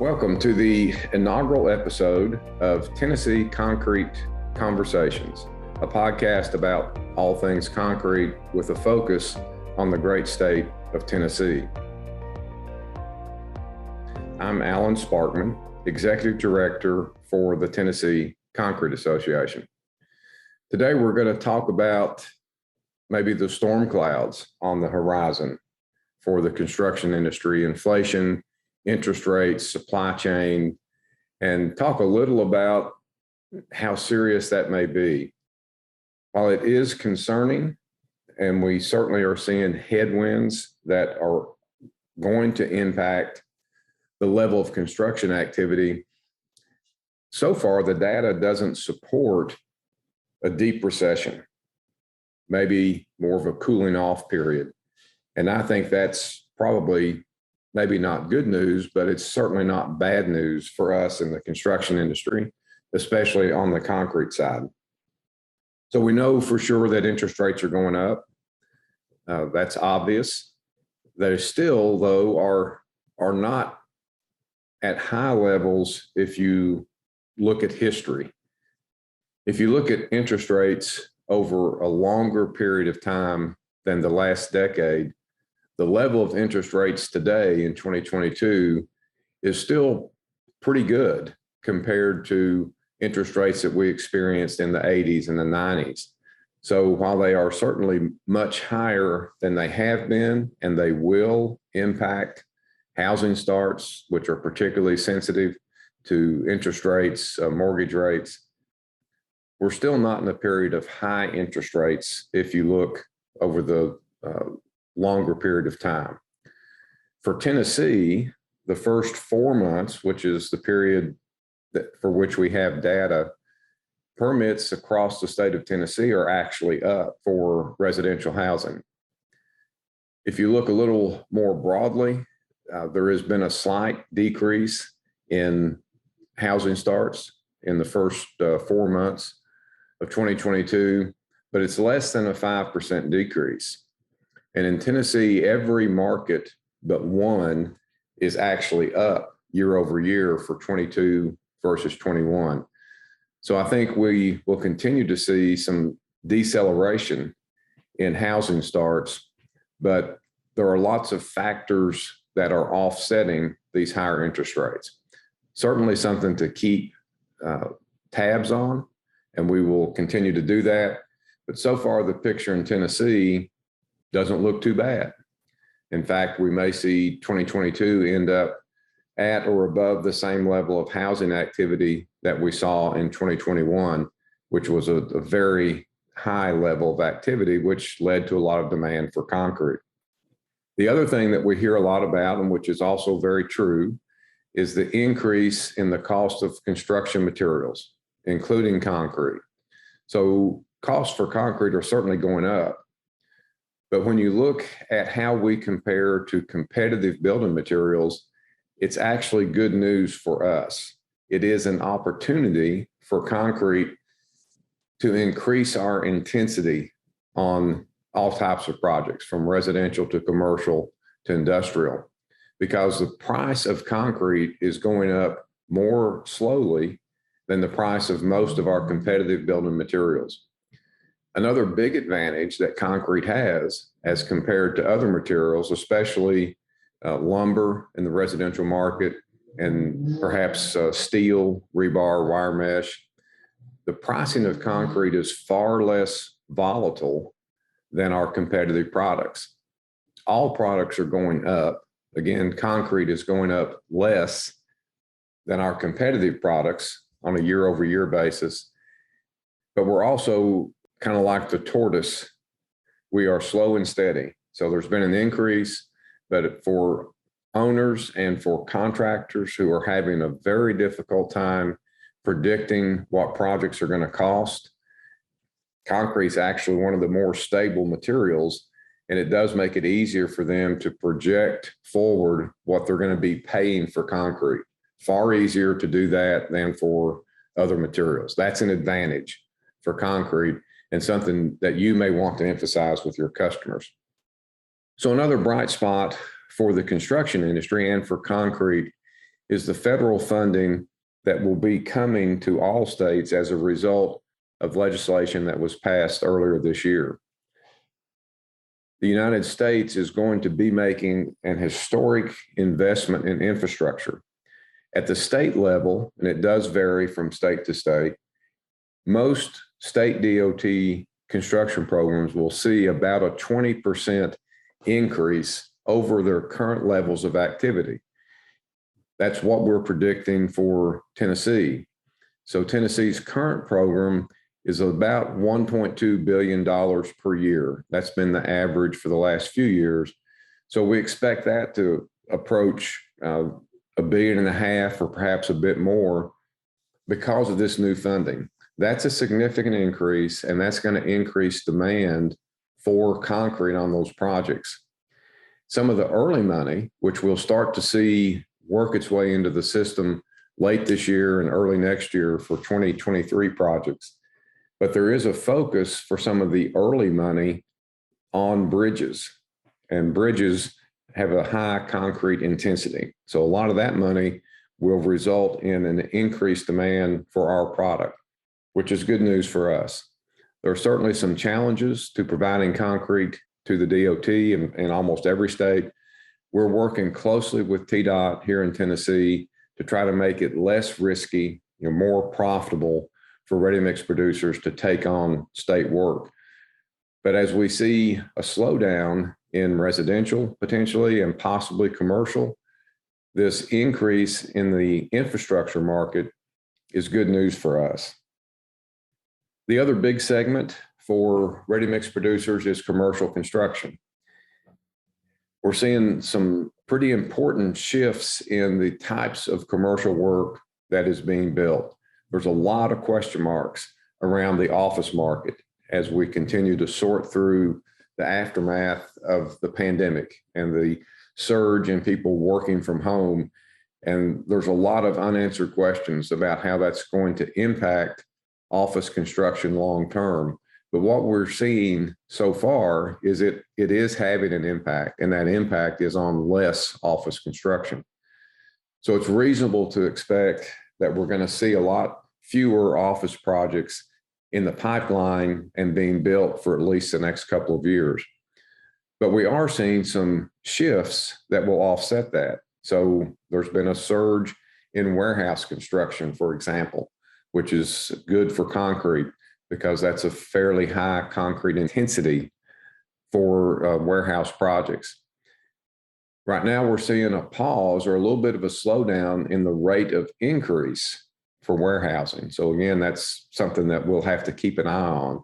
Welcome to the inaugural episode of Tennessee Concrete Conversations, a podcast about all things concrete with a focus on the great state of Tennessee. I'm Alan Sparkman, Executive Director for the Tennessee Concrete Association. Today we're going to talk about maybe the storm clouds on the horizon for the construction industry, inflation, interest rates, supply chain, and talk a little about how serious that may be. While it is concerning, and we certainly are seeing headwinds that are going to impact the level of construction activity, so far the data doesn't support a deep recession, maybe more of a cooling off period. And I think that's probably maybe not good news, but it's certainly not bad news for us in the construction industry, especially on the concrete side. So we know for sure that interest rates are going up. That's obvious. They still, though, are not at high levels if you look at history. If you look at interest rates over a longer period of time than the last decade, the level of interest rates today in 2022 is still pretty good compared to interest rates that we experienced in the 80s and the 90s. So while they are certainly much higher than they have been, and they will impact housing starts, which are particularly sensitive to interest rates, mortgage rates, we're still not in a period of high interest rates if you look over the longer period of time. For Tennessee, the first 4 months, which is the period for which we have data, permits across the state of Tennessee are actually up for residential housing. If you look a little more broadly, there has been a slight decrease in housing starts in the first 4 months of 2022, but it's less than a 5% decrease. And in Tennessee, every market but one is actually up year over year for 22 versus 21. So I think we will continue to see some deceleration in housing starts, but there are lots of factors that are offsetting these higher interest rates. Certainly something to keep tabs on, and we will continue to do that. But so far, the picture in Tennessee doesn't look too bad. In fact, we may see 2022 end up at or above the same level of housing activity that we saw in 2021, which was a very high level of activity, which led to a lot of demand for concrete. The other thing that we hear a lot about, and which is also very true, is the increase in the cost of construction materials, including concrete. So costs for concrete are certainly going up. But when you look at how we compare to competitive building materials, it's actually good news for us. It is an opportunity for concrete to increase our intensity on all types of projects, from residential to commercial to industrial, because the price of concrete is going up more slowly than the price of most of our competitive building materials. Another big advantage that concrete has as compared to other materials, especially lumber in the residential market and perhaps steel, rebar, wire mesh, the pricing of concrete is far less volatile than our competitive products. All products are going up. Again, concrete is going up less than our competitive products on a year over year basis. But we're also kind of like the tortoise. We are slow and steady. So there's been an increase, but for owners and for contractors who are having a very difficult time predicting what projects are going to cost, concrete is actually one of the more stable materials, and it does make it easier for them to project forward what they're going to be paying for concrete. Far easier to do that than for other materials. That's an advantage for concrete, and something that you may want to emphasize with your customers. So another bright spot for the construction industry and for concrete is the federal funding that will be coming to all states as a result of legislation that was passed earlier this year. The United States is going to be making an historic investment in infrastructure. At the state level, and it does vary from state to state, most state DOT construction programs will see about a 20% increase over their current levels of activity. That's what we're predicting for Tennessee. So Tennessee's current program is about $1.2 billion per year. That's been the average for the last few years. So we expect that to approach $1.5 billion or perhaps a bit more because of this new funding. That's a significant increase, and that's going to increase demand for concrete on those projects. Some of the early money, which we'll start to see work its way into the system late this year and early next year for 2023 projects. But there is a focus for some of the early money on bridges, and bridges have a high concrete intensity. So a lot of that money will result in an increased demand for our product, which is good news for us. There are certainly some challenges to providing concrete to the DOT in almost every state. We're working closely with TDOT here in Tennessee to try to make it less risky, more profitable for ready-mix producers to take on state work. But as we see a slowdown in residential potentially and possibly commercial, this increase in the infrastructure market is good news for us. The other big segment for ready-mix producers is commercial construction. We're seeing some pretty important shifts in the types of commercial work that is being built. There's a lot of question marks around the office market as we continue to sort through the aftermath of the pandemic and the surge in people working from home. And there's a lot of unanswered questions about how that's going to impact office construction long term. But what we're seeing so far is it is having an impact, and that impact is on less office construction. So it's reasonable to expect that we're going to see a lot fewer office projects in the pipeline and being built for at least the next couple of years. But we are seeing some shifts that will offset that. So there's been a surge in warehouse construction, for example, which is good for concrete because that's a fairly high concrete intensity for warehouse projects. Right now, we're seeing a pause or a little bit of a slowdown in the rate of increase for warehousing. So again, that's something that we'll have to keep an eye on.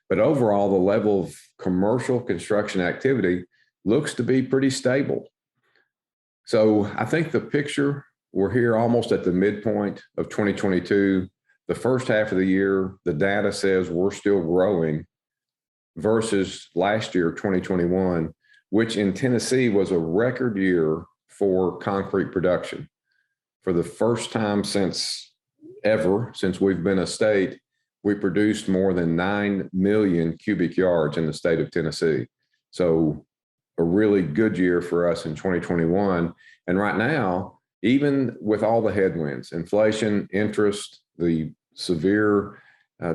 But overall, the level of commercial construction activity looks to be pretty stable. So I think the picture, we're here almost at the midpoint of 2022. The first half of the year, the data says we're still growing versus last year, 2021, which in Tennessee was a record year for concrete production. For the first time since we've been a state, we produced more than 9 million cubic yards in the state of Tennessee. So a really good year for us in 2021. And right now, even with all the headwinds, inflation, interest, the severe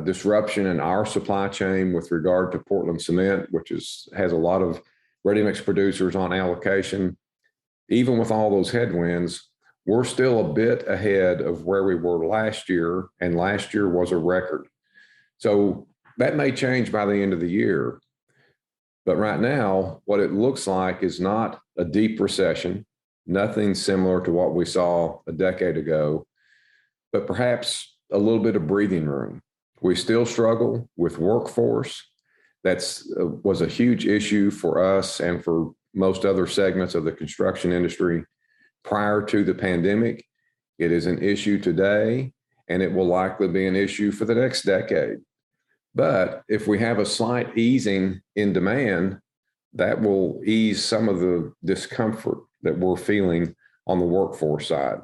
disruption in our supply chain with regard to Portland cement, which has a lot of ready-mix producers on allocation, even with all those headwinds, we're still a bit ahead of where we were last year, and last year was a record. So that may change by the end of the year. But right now, what it looks like is not a deep recession, nothing similar to what we saw a decade ago, but perhaps a little bit of breathing room. We still struggle with workforce. Was a huge issue for us and for most other segments of the construction industry prior to the pandemic. It is an issue today, and it will likely be an issue for the next decade. But if we have a slight easing in demand, that will ease some of the discomfort that we're feeling on the workforce side.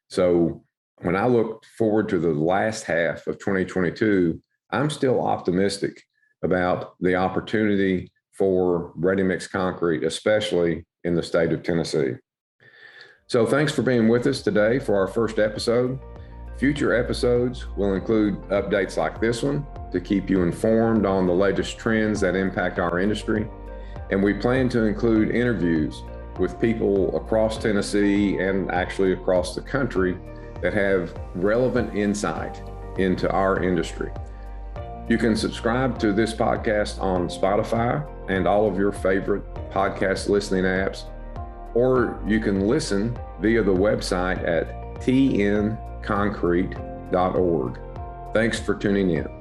So when I look forward to the last half of 2022, I'm still optimistic about the opportunity for ready-mix concrete, especially in the state of Tennessee. So thanks for being with us today for our first episode. Future episodes will include updates like this one to keep you informed on the latest trends that impact our industry. And we plan to include interviews with people across Tennessee and actually across the country that have relevant insight into our industry. You can subscribe to this podcast on Spotify and all of your favorite podcast listening apps, or you can listen via the website at tnconcrete.org. Thanks for tuning in.